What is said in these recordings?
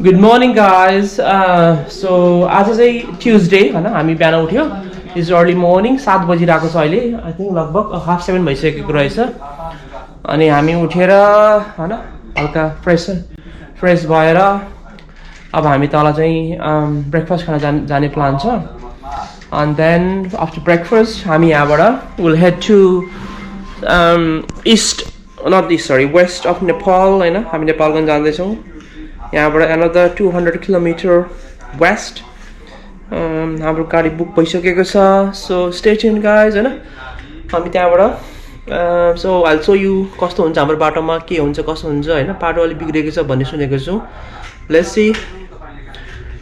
Good morning, guys. So आज चाहिँ Tuesday हैन हामी बिहान उठ्यो इज अर्ली मर्निङ 7 बजिरहेको छ अहिले आई थिंक लगभग 6:30 भइसकेको रहेछ अनि हामी उठेर हैन हल्का फ्रेश भएर अब हामी तल चाहिँ ब्रेकफास्ट खान जाने प्लान छ and then after breakfast हामी यहाँबाट will head to west of Nepal हैन हामी नेपालगञ्ज जाँदै छौं यहाँबाट another 200 kilometer west हाम्रो गाडी बुक भइसकेको छ so stay tuned guys हैन हामी त्यहाँबाट so I'll show you कस्तो हुन्छ हाम्रो बाटोमा के हुन्छ कसो हुन्छ हैन बाटो अलि बिग्रेको छ भन्ने सुनेको छु let's see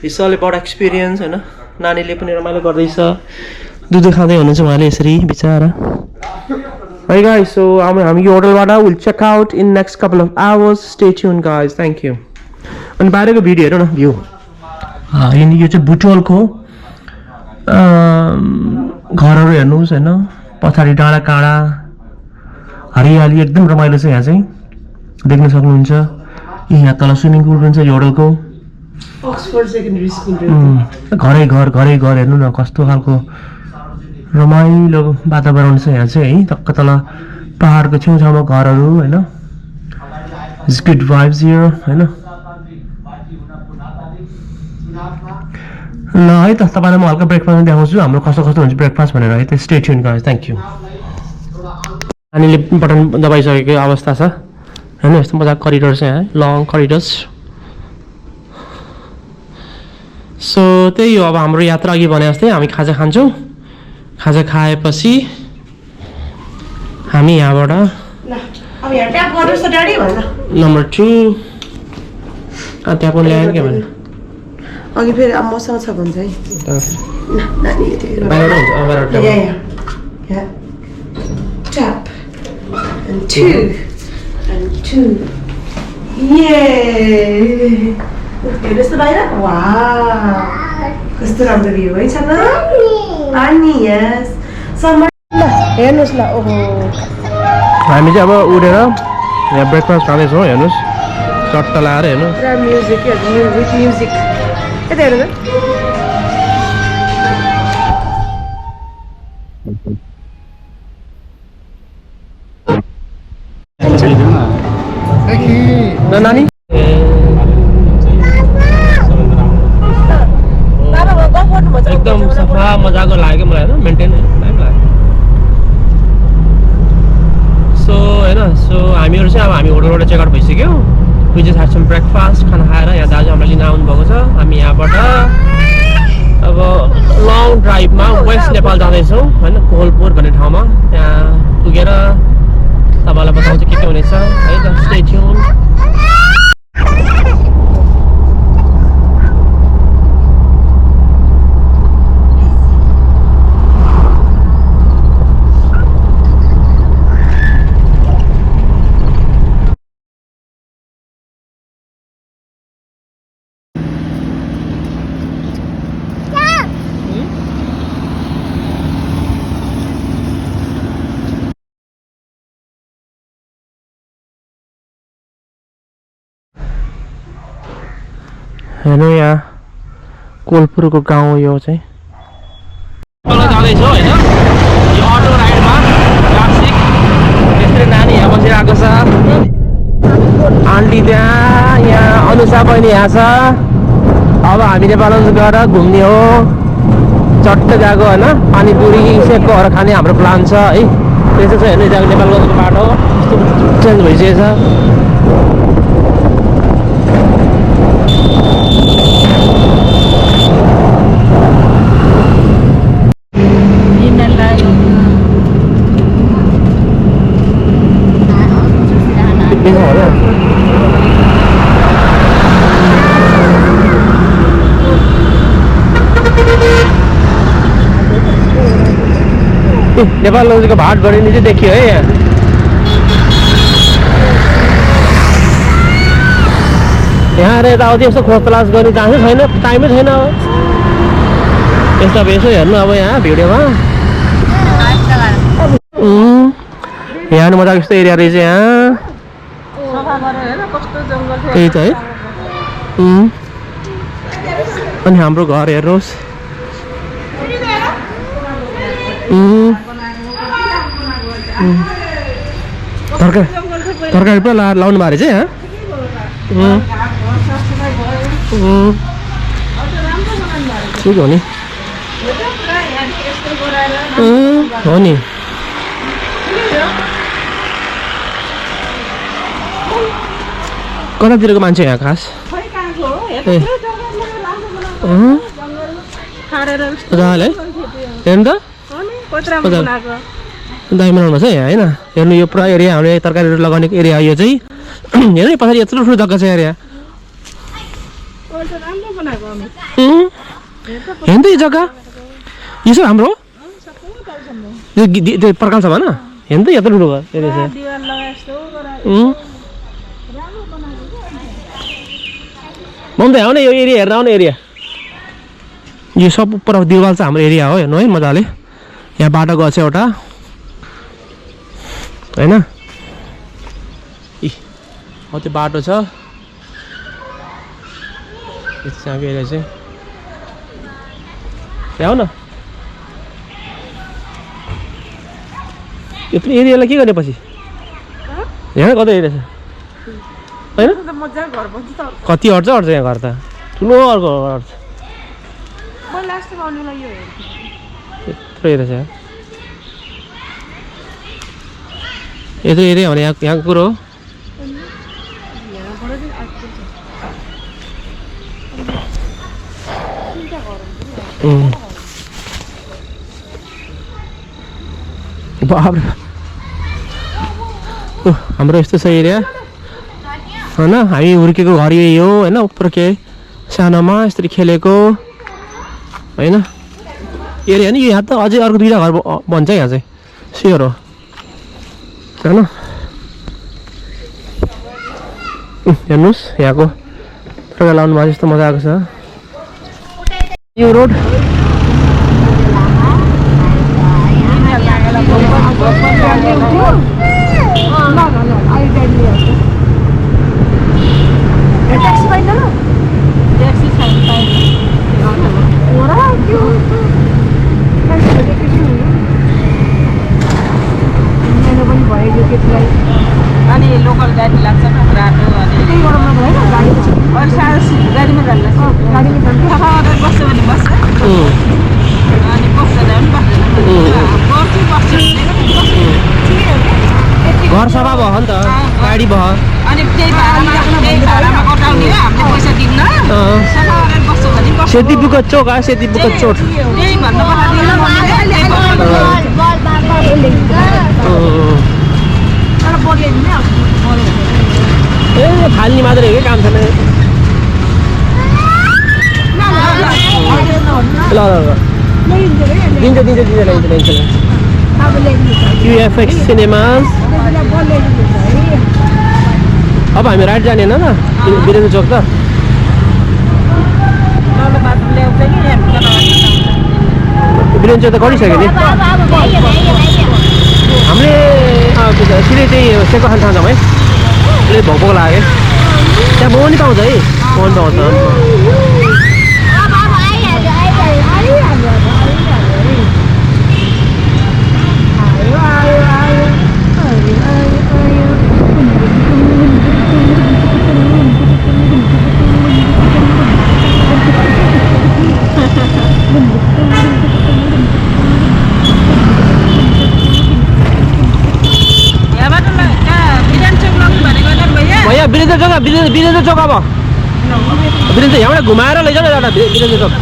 it's all about experience हैन नानीले पनि रमाइलो गर्दैछ दुध खाँदै हुनुहुन्छ उहाँले यसरी बिचारा Hey guys, so हामी यो होटलबाट will check out in next couple of hours. Stay tuned guys. Thank you. अनि बाहिरको भिडियो हेरौँ न भ्यू यो चाहिँ बुटवलको घरहरू हेर्नुहोस् हैन पछाडि डाँडा काँडा हरियाली एकदम रमाइलो छ यहाँ चाहिँ देख्न सक्नुहुन्छ यहाँ तल स्विमिङ पुल पनि छ यो होटलको Oxford Secondary School घरै घर हेर्नु न कस्तो खालको रमाइलो वातावरण छ यहाँ चाहिँ है टक्क तल पहाडको छेउछाउमा घरहरू हैन इट्स गुड भाइब्स हियर हैन ल है त तपाईलाई म हल्का ब्रेकफास्ट देखाउँछु हाम्रो कस्तो हुन्छ ब्रेकफास्ट भनेर है त stay tune guys thank you नानीले बटन दबाइसकेको अवस्था छ हैन यस्तो मजाको करिडोर छ यहाँ लङ करिडोर्स सो त्यही हो अब हाम्रो यात्रा अघि भने जस्तै हामी खाजा खान्छौँ खाजा खाएपछि हामी यहाँबाट नम्बर 2 ट्याप ल्याएन के भने अघि फेरि अब मसँग छ भन्छ है ट्याप and 2 हेर्नुहोस् त बाहिर वाउ कस्तो राम्रो भ्यू है छ न पानी यस समर हेर्नुहोस् न ओहो हामी चाहिँ अब उडेर यहाँ ब्रेकफास्ट खाँदैछौँ हेर्नुहोस् चट्टा लाएर हेर्नु पुरा म्युजिक विथ म्युजिक यता हेर्नु न नानी एकदम सफा मजाको लाग्यो मलाई हैन मेन्टेन टाइम लाग्यो सो हैन सो हामीहरु चाहिँ अब हामी होटलबाट चेक आउट भइसक्यो we just had some breakfast खाना खाएर यहाँ दाजु हामीलाई लिन आउनु भएको छ हामी यहाँबाट अब लङ ड्राइभमा वेस्ट नेपाल जाँदैछौँ हैन कोहलपुर भन्ने ठाउँमा त्यहाँ पुगेर तपाईलाई बताउँछु के हुनेछ है त स्टे ट्युन हेर्नु यहाँ कोलपुरको गाउँ यो चाहिँ जाँदैछौँ होइन यो अटो राइडमा क्लासिक त्यसरी नानी यहाँ बसिरहेको छ आन्टी त्यहाँ यहाँ अनुषा बहिनी यहाँ छ अब हामी नेपालगञ्ज गएर घुम्ने हो चट्ट गएको होइन पानीपुरी सेककोहरू खाने हाम्रो प्लान छ है त्यस्तो छ हेर्नु त्यहाँको नेपालगञ्जको बाटो चेन्ज भइसकेको छ नेपालगञ्जको भाट बढिने चाहिँ देखियो है यहाँ यहाँ यताउति यस्तो खोज तलास गर्ने चान्सै छैन टाइमै छैन यस्तो अब यसो हेर्नु अब यहाँ भिडियोमा यहाँ मजाको यस्तो एरिया रहेछ यहाँ त्यही त है अनि हाम्रो घर हेर्नुहोस् तरकारी पुरा लाउनु भएको रहेछ ठिक हो नि हो नि कतातिरको मान्छे यहाँ खास हेर्नु त दामी बनाउनु छ यहाँ होइन हेर्नु यो पुरा एरिया हामीले तरकारीहरू लगाउने एरिया यो चाहिँ हेर्नु नि पछाडि यत्रो ठुलो जग्गा छ एरिया हेर्नु त यो जग्गा यो सब हाम्रो यो पर्खालसम्म होइन हेर्नु त यत्रो ठुलो एरिया छ मम त आउने यो एरिया हेर्न आउने एरिया यो सब पर दिवाल चाहिँ हाम्रो एरिया हो हेर्नु है मजाले यहाँ बाटो गएको छ एउटा होइन हो त्यो बाटो छ यहाँको एरिया चाहिँ ल्याउ न यत्रो एरियालाई के गर्ने पछि यहाँ कतै एरिया छ होइन कति अट्छ यहाँ घर त ठुलो अर्को अट्छ यत्रो एरिया छ यत्रो एरिया भने यहाँको कुरो हो बाप हाम्रो यस्तो छ एरिया होइन हामी हुर्केको घर यही हो होइन उप्रो के सानोमा यसरी खेलेको होइन एरिया नि यहाँ त अझै अर्को 2टा घर भन्छ यहाँ चाहिँ स्योर हो होइन हेर्नुहोस् यहाँको तरकारी लाउनु भएको जस्तो मजा आएको छ यो रोड अनि लोकल गाडी लाग्छ रातो अनि गाडीमा जान्छ बस्यो भने बस्छ अनि बस्दैन भने घर सफा भयो नि त गाडी भयो अनि त्यही भाडामा कटाउने हामीले पैसा दिन्न सफा गरेर बस्छ भने सेती बुकत चोक सेती बुकत चोट त्यही भन्नु ए फाल्ने मात्रै हो कि काम छैन ल दिन्छ ल्याइन्छ युएफएक्स सिनेमाज अब हामी राइट जाने होइन वीरेन्द्र चोक त वीरेन्द्र चोक त गरिसक्यो नि हामीले सिधै त्यही सेको खान ठाउँ है अहिले भोक लाग्यो त्यहाँ मोमो नि पाउँछ है मोमो पाउँछ वीरेन्द्र चोक अब वीरेन्द्र यहाँबाट घुमाएर लैजाउँ न एउटा वीरेन्द्र चोक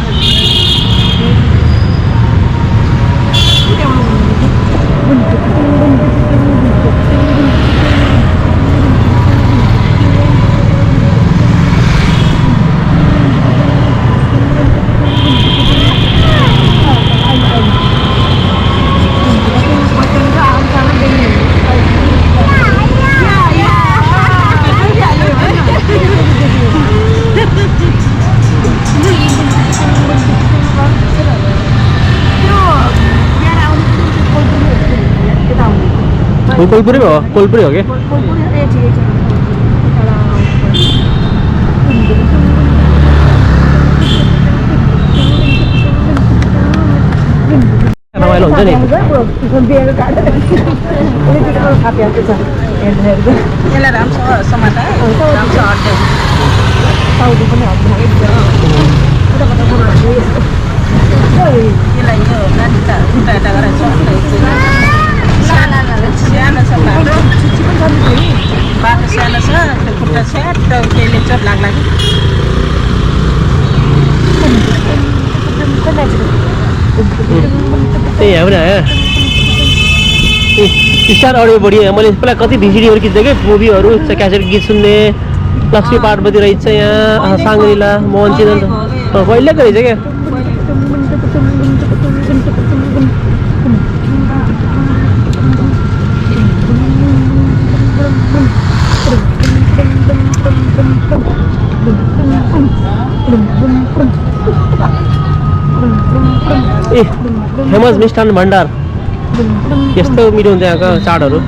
कोलपुरी हो कोलपुरी हो क्या स्टाइल हुन्छ नि बिहेको काट्छ खापिहाल्छ हेर्नु हेर्नु यसलाई राम्रोसँग समाता राम्रोसँग हट्दै साउदी पनि यसलाई यो नानीका खुट्टा गरेर सानो छ बाटो सानो छ त्यो खुट्टा छ्याट्ट केहीले चोट लाग्ला त्यही हो नि स्टार अडियो बढी मैले पहिला कति भिसिडीहरू खिच्दै कि मुभीहरू क्यासेट गीत सुन्ने लक्ष्मी पार्वती रहेछ यहाँ साङ्ग्रिला मोहन चिदन पहिलेको रहेछ क्या ए फेमस मिष्टान भण्डार यस्तो मिठो हुन्छ यहाँको चाडहरू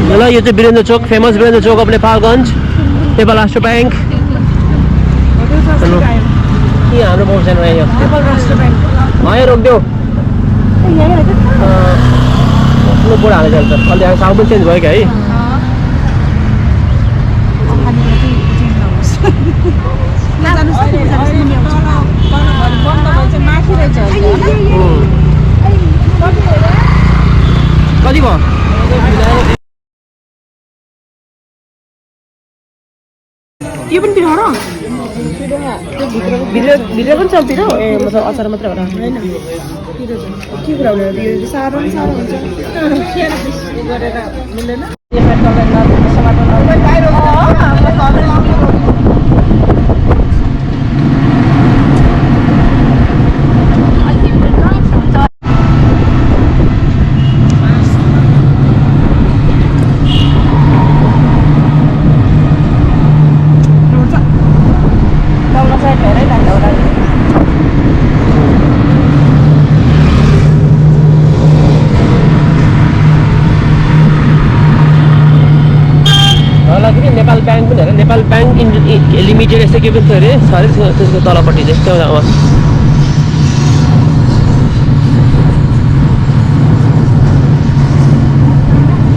ल यो चाहिँ Virendra Chowk famous Virendra Chowk of Nepalgunj Nepal Rastra Bank के हाम्रो पाउँछ नेपाल राष्ट्र ब्याङ्क यहाँ रोकिदेऊ बोर्ड हालेको छ अहिले यहाँ साउन्ड पनि चेन्ज भयो क्या है कति भयो यो पनि पिरो हो भित्र पनि छ पिरो ए मतलब अचार मात्रै होला होइन के कुरा हुने यो साह्रो पनि साह्रो हुन्छ गरेर मिल्दैन नेपाल ब्याङ्क पनि हेर नेपाल ब्याङ्क लिमिटेड यस्तो के पनि थियो अरे सरी त्यसको तलपट्टि चाहिँ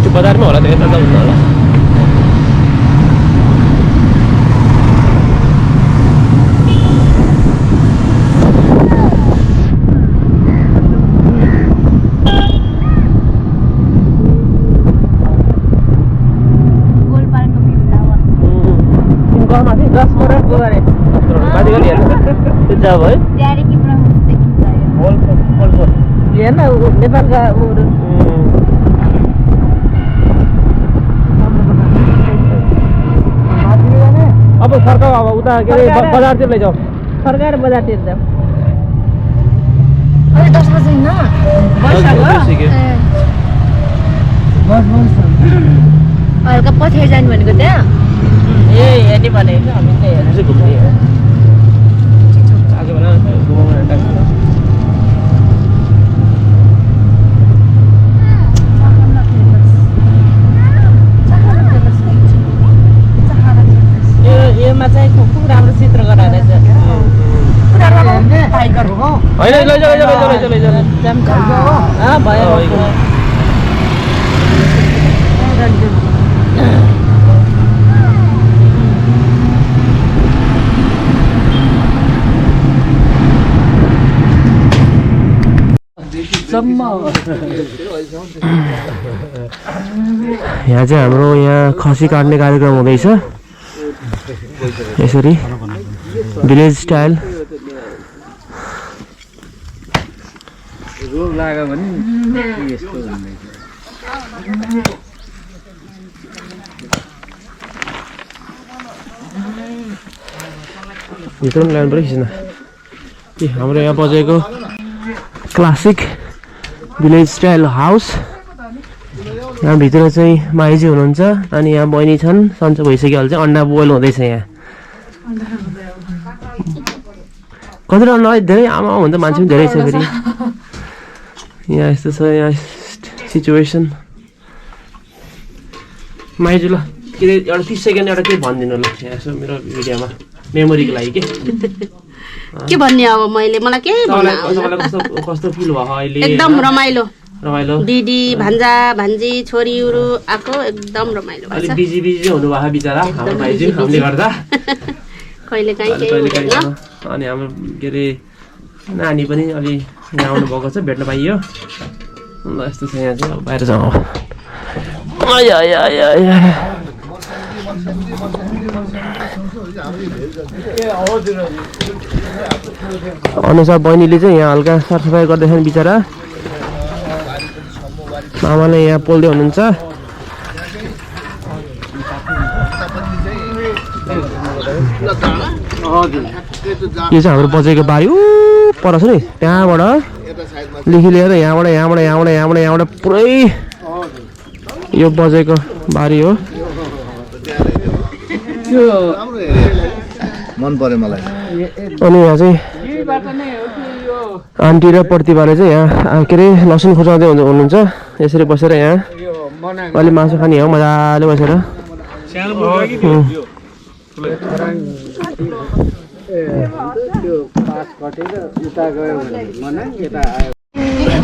त्यो बजारमै होला त्यो यता त हुन्न होला जब है नेपालका अब सरकार अब उता के अरे बजारतिर लैजाऊ सरकार बजारतिर जाऊ 10 बजे हिँड्न हल्का पछि जानु भनेको त्यहाँ ए हेर्ने भनेको हामी चाहिँ हेर्नु घुम्ने आज बना घुमाउन यसमा चाहिँ खुब राम्रो चित्र गराएर चाहिँ टाइगर हो होइन लैजाऊ भयो यहाँ चाहिँ हाम्रो यहाँ खसी काट्ने कार्यक्रम हुँदैछ यसरी भिलेज स्टाइल रोग लाग्यो भने यस्तो भन्दै भित्र पनि ल्याउनु पऱ्यो खिच्न ए हाम्रो यहाँ बजेको क्लासिक भिलेज स्टाइल हाउस यहाँ भित्र चाहिँ माइजी हुनुहुन्छ अनि यहाँ बहिनी छन् सन्चो भइसक्यो अहिले चाहिँ अन्डा बोइल हुँदैछ यहाँ कतिवटा अन्डा धेरै आमा हुन्छ मान्छे पनि धेरै छ फेरि यहाँ यस्तो छ यहाँ सिचुएसन माइजू ल के अरे एउटा 30 सेकेन्ड एउटा के भनिदिनु ल यहाँ यसो मेरो भिडियोमा मेमोरीको लागि के भन्ने अब मैले मलाई के कस्तो फिल भयो अहिले एकदम रमाइलो रमाइलो दिदी भान्जा भान्जी छोरीहरू आएको एकदम रमाइलो अलि बिजी हुनुभएको बिचरा हाम्रो भाइजू हामीले गर्दा कहिले काहीँ अनि हाम्रो के अरे नानी पनि अलि यहाँ आउनु भएको छ भेट्न पाइयो ल यस्तो छ यहाँ चाहिँ अब बाहिर जाउँ अनुसार बहिनीले चाहिँ यहाँ हल्का सरसफाइ गर्दैछन् बिचरा मामाले यहाँ पोल्दै हुनुहुन्छ यो चाहिँ हाम्रो बजेको बारी पर छ नि त्यहाँबाट लेखी लिएर यहाँबाट पुरै यो बजेको बारी हो मन पर्यो मलाई अनि यहाँ चाहिँ आन्टी र प्रतिभाले चाहिँ यहाँ के अरे लसुन खुचाउँदै हुनुहुन्छ यसरी बसेर यहाँ अलि मासु खाने हो मजाले बसेर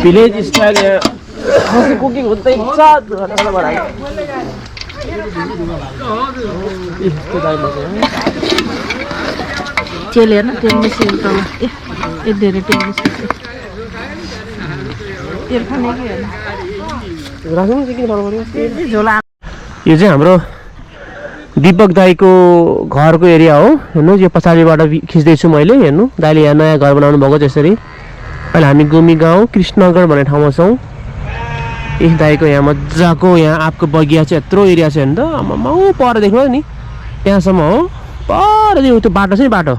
भिलेज स्टाइल कुकिङ हुँदैछ तेल हेर्न तेल मिसिन ए धेरै तेल मिसिन तेल खाने कि झोला यो चाहिँ हाम्रो दीपक दाईको घरको एरिया हो हेर्नु यो पछाडिबाट खिच्दैछु मैले हेर्नु दाइले यहाँ नयाँ घर बनाउनु भएको त्यसरी अहिले हामी गुमी गाउँ कृष्णनगर भन्ने ठाउँमा छौँ एक दाईको यहाँ मजाको यहाँ आँपको बगिया चाहिँ यत्रो एरिया छ हेर्नु त आम्मामा पर देख्नु नि त्यहाँसम्म हो पर त्यो बाटो छ नि बाटो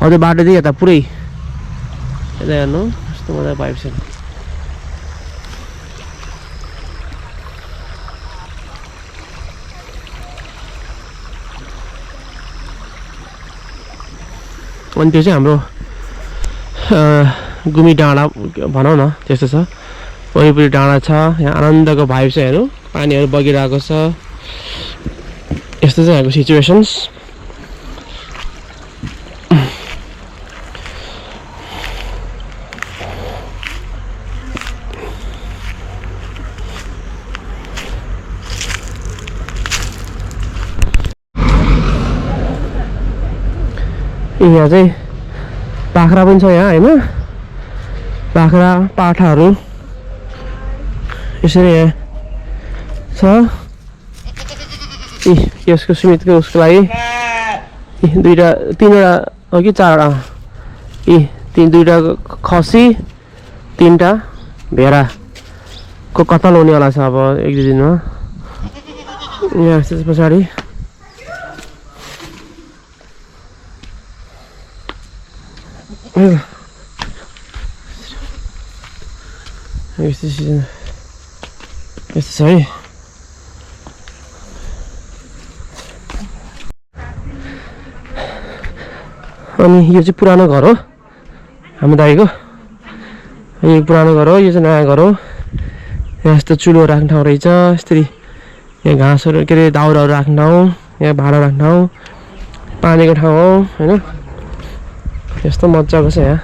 हो त्यो बाटोदेखि यता पुरै यता हेर्नु कस्तो मजा पाइप छ अनि त्यो चाहिँ हाम्रो गुमी डाँडा भनौँ न त्यस्तो छ वरिपरि डाँडा छ यहाँ आनन्दको भाइब छ हेर्नु पानीहरू बगिरहेको छ यस्तो चाहिँ यहाँको सिचुएसन्स यहाँ चाहिँ बाख्रा पनि छ यहाँ होइन बाख्रा पाठाहरू यसरी यहाँ छ यसको सुमितको उसको लागि तीनवटा हो कि चारवटा दुईवटा खसी 3टा भेडाको कतल हुनेवाला छ अब 1-2 दिनमा यहाँ त्यस पछाडि यस्तो छ है अनि यो चाहिँ पुरानो घर हो हाम्रो दाइको यो पुरानो घर हो यो चाहिँ नयाँ घर हो यहाँ यस्तो चुलो राख्ने ठाउँ रहेछ यसरी यहाँ घाँसहरू के अरे दाउराहरू राख्ने ठाउँ यहाँ भाँडा राख्ने ठाउँ पानीको ठाउँ हो होइन यस्तो मजाको छ यहाँ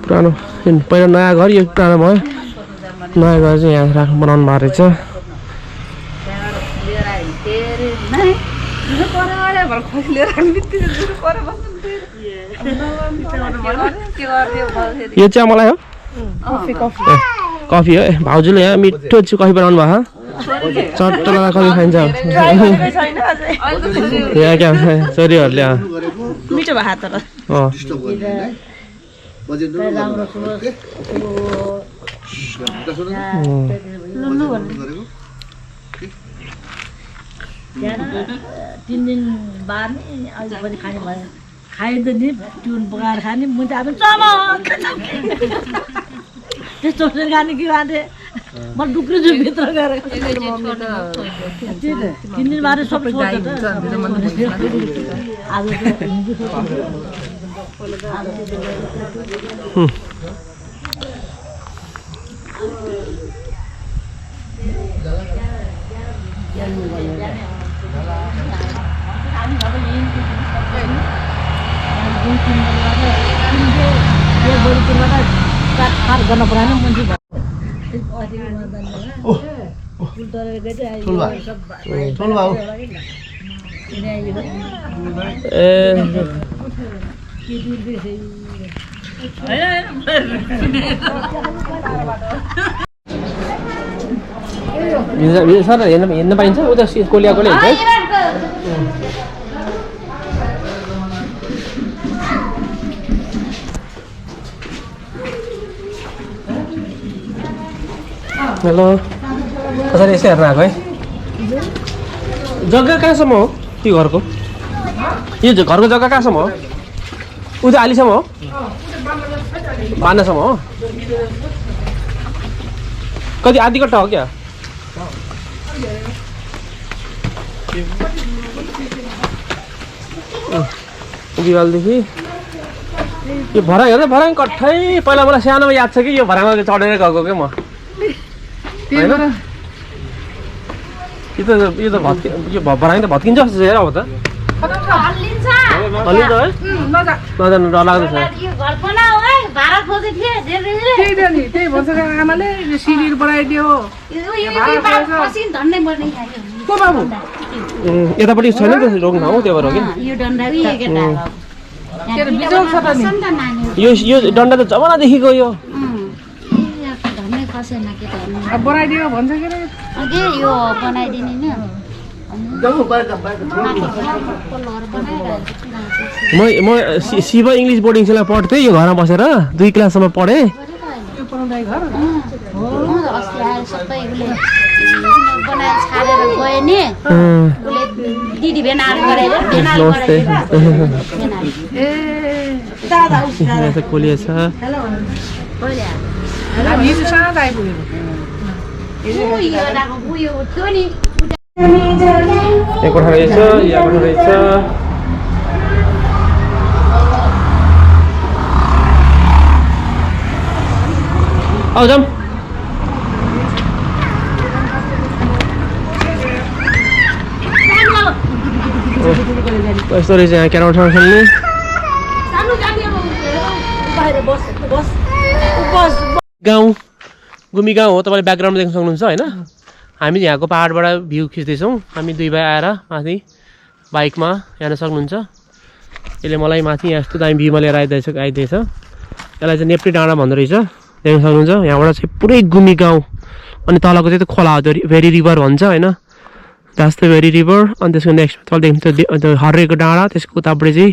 पुरानो पहिला नयाँ घर यो पुरानो भयो नयाँ घर चाहिँ यहाँ बनाउनु भएको रहेछ यो चाहिँ मलाई हो कफी हो भाउजूले यहाँ मिठो कफी बनाउनु भएको चट्टला कफी खाइन्छ यहाँ क्या छोरीहरूले मिठो भयो तर तीन दिन बाद अझ पनि खाने भयो खाइदियो नि टुन पकाएर खाने मुन्टा पनि चमक त्यस्तो खाने कि खाने म डुक्रिन्छु भित्र गएर 3 दिन बाद सब छोड्छ आज गर्न पर्ने मान्छे सर हेर्न पाइन्छ उता कोलियाकोले हुन्छ हेलो कसरी यसो हेर्न आएको है जग्गा कहाँसम्म हो त्यो घरको यो घरको जग्गा कहाँसम्म हो उता आलीसम्म हो बान्नासम्म हो कति आधी कट्टा हो क्या दिवालदेखि यो भराङ हेर्दा भराङ कट्ठै पहिला मलाई सानोमा याद छ कि यो भराङमा चढेर गएको क्या म होइन यो त भराङ त भत्किन्छ जस्तो छ हेर अब त हल्लिन्छ है नजानु डर लाग्दछ यतापट्टि छैन नि त रोक्न हो त्यो भएर हो कि यो डन्डा त जमानादेखिको यो बनाइदियो भन्छ के यो बनाइदिने नि म शिव इङ्ग्लिस बोर्डिङ स्कुलमा पढ्थेँ यो घरमा बसेर 2 क्लाससम्म पढेँ दिदी भेनाहरू गरेर कोलिया छ यहाँ कोठा रहेछ यहाँ कोठा रहेछ आऊ जाऊँ यस्तो रहेछ यहाँ क्यारम खेल्ने गाउँ गुमी गाउँ हो तपाईँले ब्याकग्राउन्डमा देख्न सक्नुहुन्छ होइन हामी यहाँको पहाडबाट भ्यू खिच्दैछौँ हामी 2 भाइ आएर माथि बाइकमा हेर्न सक्नुहुन्छ यसले मलाई माथि यहाँ यस्तो दामी भ्यूमा लिएर आइदिएछ यसलाई चाहिँ नेप्री डाँडा भन्दो रहेछ देख्न सक्नुहुन्छ यहाँबाट चाहिँ पुरै गुमी गाउँ अनि तलको चाहिँ त्यो खोला हो भेरी रिभर भन्छ होइन द्याट्स द भेरी रिभर अनि त्यसको नेक्स्ट तल देख्नु हर्रेको डाँडा त्यसको उतापट्टि चाहिँ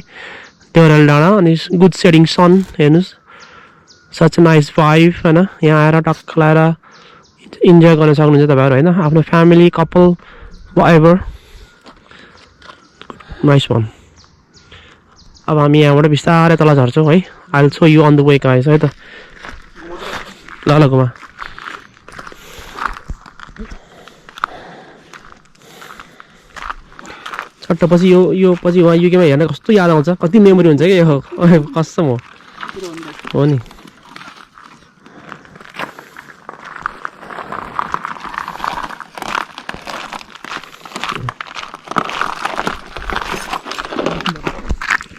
देउराली डाँडा अनि गुड सेडिङ सन हेर्नुहोस् सच नाइस भाइब होइन यहाँ आएर टक्क लाएर इन्जोय गर्न सक्नुहुन्छ तपाईँहरू होइन आफ्नो family couple whatever nice one अब हामी यहाँबाट बिस्तारै तल झर्छौँ है I will show you on the way guys है त ल घुमा चट्ट पछि यो पछि उहाँ युकेमा हेर्न कस्तो याद आउँछ कति मेमोरी हुन्छ क्या यो कसम हो नि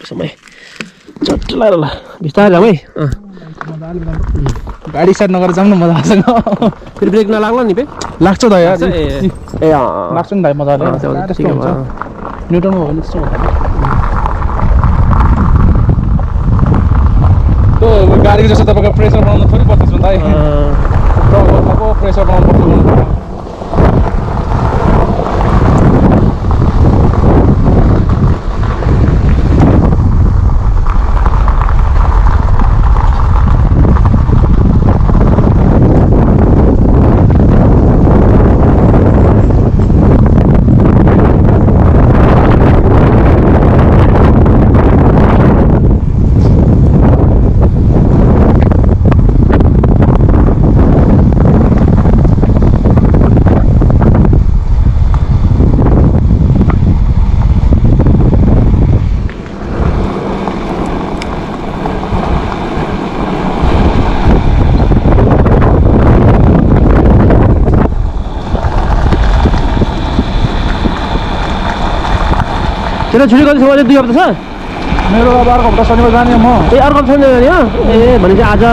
समय चट्ट लाएर ल बिस्तारै जाउँ है गाडी स्टार्ट नगरेर जाउँ न मजासँग फेरि ब्रेक नलाग्ला नि लाग्छ त यार ए लाग्छ नि भाइ मजाले न्युटनमा हो भने त्यस्तो त्यो गाडीको जस्तो तपाईँको प्रेसर बनाउनु थोरै पर्छ नि भाइ प्रेसर बनाउनु पर्छ तेरो छुट्टी कति छ? 2 हप्ता छ? मेरो अब अर्को हप्ता शनिबार जाने म। ए अर्को हप्ता जाने हो? ए भनेपछि आज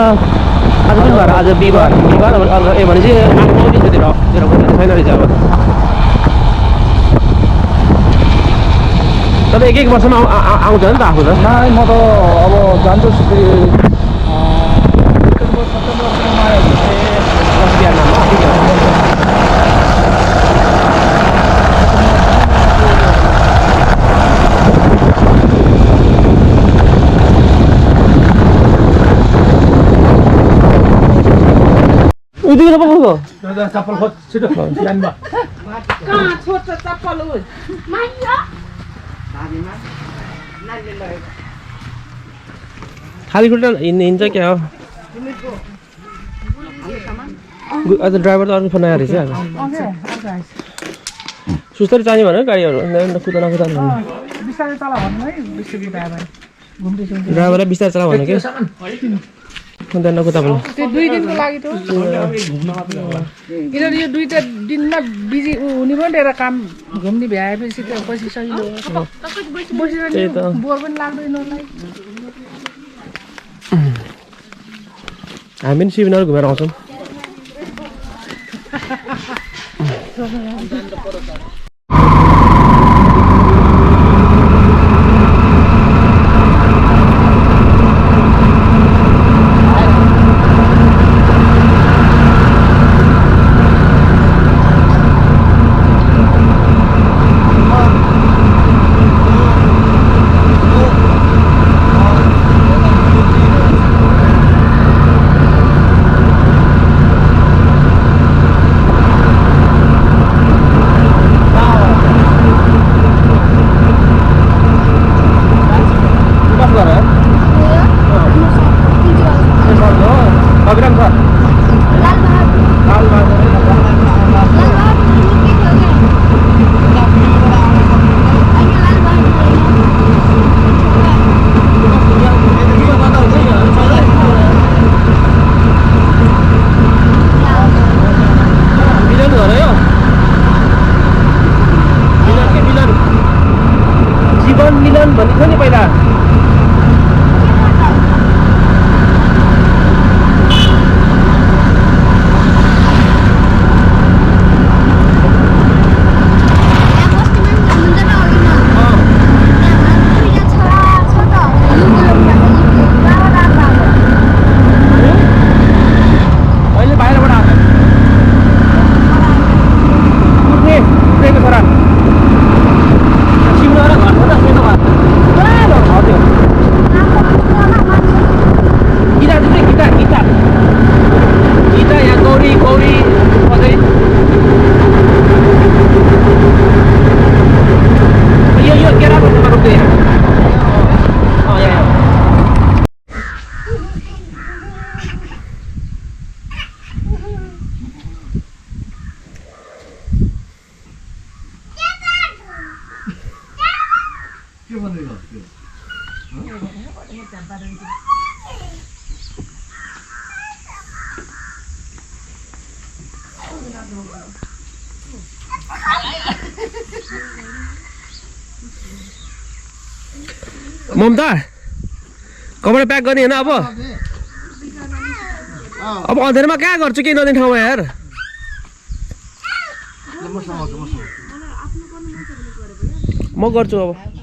कुन बार? आज बिहिबार ए भनेपछि 8-9 दिन तेरो छैन रहेछ अब। तर एक वर्षमा आउँछ नि त आफू त। नाइ म त अब जान्छु सेप्टेम्बरमा आयो उदिएर पो गयो। चप्पल खोज छिटो बिहान बा। कहाँ छोड्छ चप्पल उ खाली खुट्टा हिँड्छ क्या हो? आज ड्राइभर त अर्को फोन आएर रहेछ। सुस्तरी चाहिने भनेर गाडीहरू कुदा नकुदा बिस्तारै चला भन्नु है बिस्तारै ड्राइभर ड्राइभरलाई बिस्तारै चला भन्नु के कुदा नकुदा भन्नु। त्यो 2 दिनको लागि त किनभने यो 2 दिनमा बिजी हुने पनि लिएर काम घुम्ने भ्याएपछि त पछि सजिलो बसिरहने बोर पनि लाग्दैन होला। हामी पनि शिवनगर घुमेर आउँछौँ। ममता कपडा प्याक गर्ने होइन अब अँधेरमा कहाँ गर्छु केही नदिने ठाउँमा यार म गर्छु अब